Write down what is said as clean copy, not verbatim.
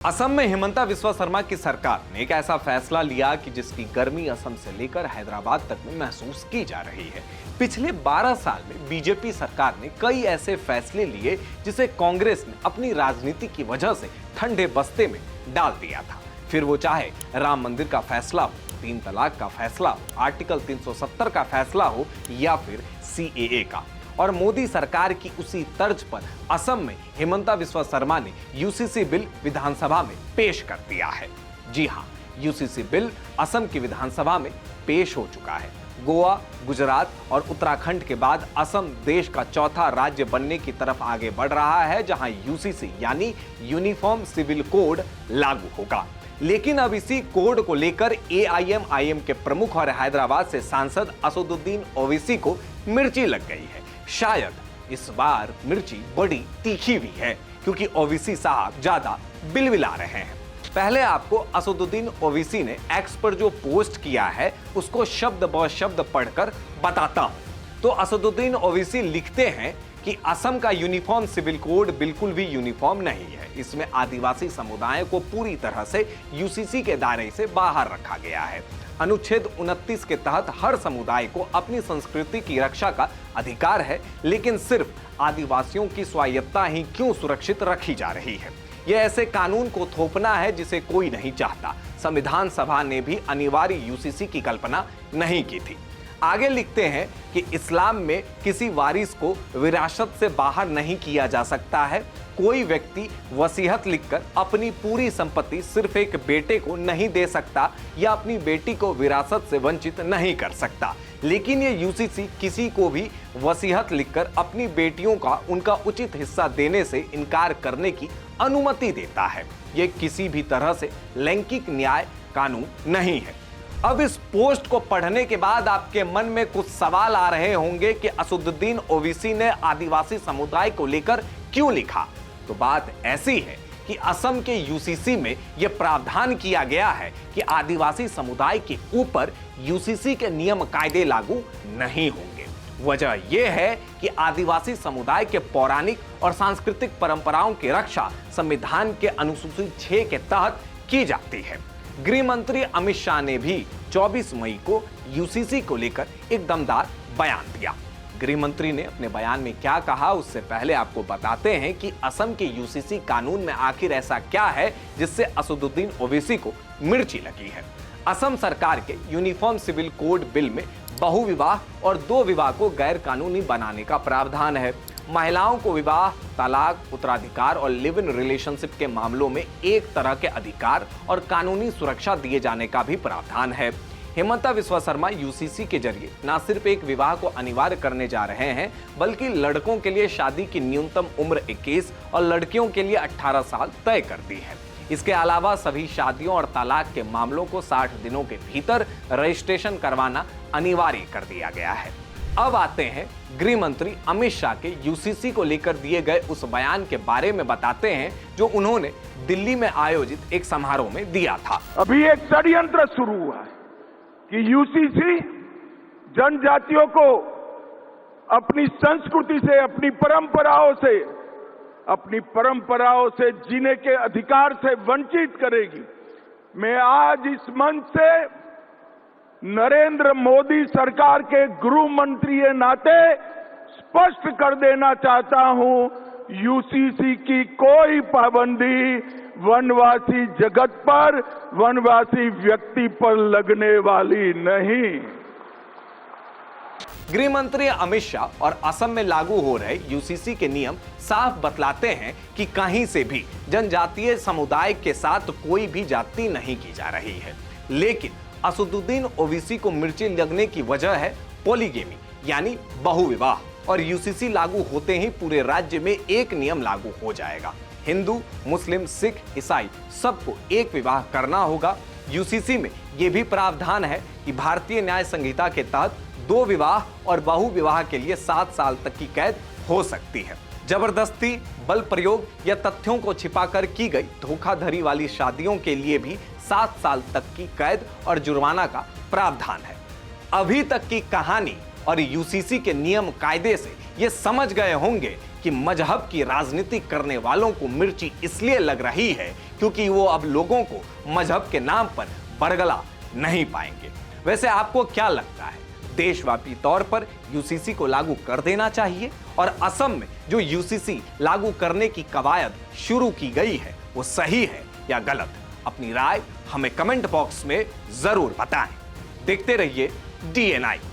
असम में हिमंता बिस्वा शर्मा की सरकार ने एक ऐसा फैसला लिया कि जिसकी गर्मी असम से लेकर हैदराबाद तक में महसूस की जा रही है। पिछले 12 साल में बीजेपी सरकार ने कई ऐसे फैसले लिए जिसे कांग्रेस ने अपनी राजनीति की वजह से ठंडे बस्ते में डाल दिया था। फिर वो चाहे राम मंदिर का फैसला हो, 3 तलाक का फैसला हो, आर्टिकल 370 का फैसला हो या फिर CAA का। और मोदी सरकार की उसी तर्ज पर असम में हिमंता बिस्वा शर्मा ने UCC बिल विधानसभा में पेश कर दिया है। जी हां, UCC बिल असम की विधानसभा में पेश हो चुका है। गोवा, गुजरात और उत्तराखंड के बाद असम देश का चौथा राज्य बनने की तरफ आगे बढ़ रहा है जहां UCC यानी यूनिफॉर्म सिविल कोड लागू होगा। लेकिन अब इसी कोड को लेकर AIM के प्रमुख और हैदराबाद से सांसद असदुद्दीन ओवैसी को मिर्ची लग गई है। शायद इस बार मिर्ची बड़ी तीखी भी है क्योंकि ओवैसी साहब ज्यादा बिलबिला रहे हैं। पहले आपको असदुद्दीन ओवैसी ने एक्स पर जो पोस्ट किया है उसको शब्द ब शब्द पढ़कर बताता हूं। तो असदुद्दीन ओवैसी लिखते हैं कि असम का यूनिफॉर्म सिविल कोड बिल्कुल भी यूनिफॉर्म नहीं है। इसमें आदिवासी समुदाय को पूरी तरह से UCC के दायरे से बाहर रखा गया है। अनुच्छेद 29 के तहत हर समुदाय को अपनी संस्कृति की रक्षा का अधिकार है, लेकिन सिर्फ आदिवासियों की स्वायत्तता ही क्यों सुरक्षित रखी जा रही है। यह ऐसे कानून को थोपना है जिसे कोई नहीं चाहता। संविधान सभा ने भी अनिवार्य UCC की कल्पना नहीं की थी। आगे लिखते हैं कि इस्लाम में किसी वारिस को विरासत से बाहर नहीं किया जा सकता है। कोई व्यक्ति वसीयत लिखकर अपनी पूरी संपत्ति सिर्फ एक बेटे को नहीं दे सकता या अपनी बेटी को विरासत से वंचित नहीं कर सकता। लेकिन ये UCC किसी को भी वसीयत लिखकर अपनी बेटियों का उनका उचित हिस्सा देने से इनकार करने की अनुमति देता है। ये किसी भी तरह से लैंगिक न्याय कानून नहीं है। अब इस पोस्ट को पढ़ने के बाद आपके मन में कुछ सवाल आ रहे होंगे कि असदुद्दीन ओवैसी ने आदिवासी समुदाय को लेकर क्यों लिखा। तो बात ऐसी है कि असम के UCC में यह प्रावधान किया गया है कि आदिवासी समुदाय के ऊपर UCC के नियम कायदे लागू नहीं होंगे। वजह यह है कि आदिवासी समुदाय के पौराणिक और सांस्कृतिक परंपराओं की रक्षा संविधान के अनुसूची 6 के तहत की जाती है। गृह मंत्री अमित शाह ने भी 24 मई को UCC को लेकर एक दमदार बयान दिया। गृह मंत्री ने अपने बयान में क्या कहा उससे पहले आपको बताते हैं कि असम के UCC कानून में आखिर ऐसा क्या है जिससे असदुद्दीन ओवैसी को मिर्ची लगी है। असम सरकार के यूनिफॉर्म सिविल कोड बिल में बहुविवाह और 2 विवाह को गैर कानूनी बनाने का प्रावधान है। महिलाओं को विवाह, तलाक, उत्तराधिकार और लिव इन रिलेशनशिप के मामलों में एक तरह के अधिकार और कानूनी सुरक्षा दिए जाने का भी प्रावधान है। हिमंता बिस्वा शर्मा UCC के जरिए न सिर्फ एक विवाह को अनिवार्य करने जा रहे हैं बल्कि लड़कों के लिए शादी की न्यूनतम उम्र 21 और लड़कियों के लिए 18 साल तय कर दी है। इसके अलावा सभी शादियों और तलाक के मामलों को 60 दिनों के भीतर रजिस्ट्रेशन करवाना अनिवार्य कर दिया गया है। अब आते हैं गृह मंत्री अमित शाह के UCC को लेकर दिए गए उस बयान के बारे में बताते हैं जो उन्होंने दिल्ली में आयोजित एक समारोह में दिया था। अभी एक षड्यंत्र शुरू हुआ है कि UCC जनजातियों को अपनी संस्कृति से, अपनी परंपराओं से जीने के अधिकार से वंचित करेगी। मैं आज इस मंच से नरेंद्र मोदी सरकार के गृह मंत्री के नाते स्पष्ट कर देना चाहता हूं, UCC की कोई पाबंदी वनवासी जगत पर, वनवासी व्यक्ति पर लगने वाली नहीं। गृह मंत्री अमित शाह और असम में लागू हो रहे UCC के नियम साफ बतलाते हैं कि कहीं से भी जनजातीय समुदाय के साथ कोई भी जाति नहीं की जा रही है। लेकिन असदुद्दीन ओवैसी को मिर्ची लगने की वजह है पॉलीगेमी यानी बहुविवाह। और UCC लागू होते ही पूरे राज्य में एक नियम लागू हो जाएगा। हिंदू, मुस्लिम, सिख, ईसाई सबको एक विवाह करना होगा। UCC में यह भी प्रावधान है कि भारतीय न्याय संहिता के तहत 2 विवाह और बहुविवाह के लिए 7 साल तक की कैद हो सकती है। जबरदस्ती, बल प्रयोग या तथ्यों को छिपाकर की गई धोखाधड़ी वाली शादियों के लिए भी 7 साल तक की कैद और जुर्माना का प्रावधान है। अभी तक की कहानी और UCC के नियम कायदे से ये समझ गए होंगे कि मजहब की राजनीति करने वालों को मिर्ची इसलिए लग रही है क्योंकि वो अब लोगों को मजहब के नाम पर बरगला नहीं पाएंगे। वैसे आपको क्या लगता है, देशव्यापी तौर पर यूसीसी को लागू कर देना चाहिए और असम में जो यूसीसी लागू करने की कवायद शुरू की गई है वो सही है या गलत? अपनी राय हमें कमेंट बॉक्स में जरूर बताएं। देखते रहिए DNI।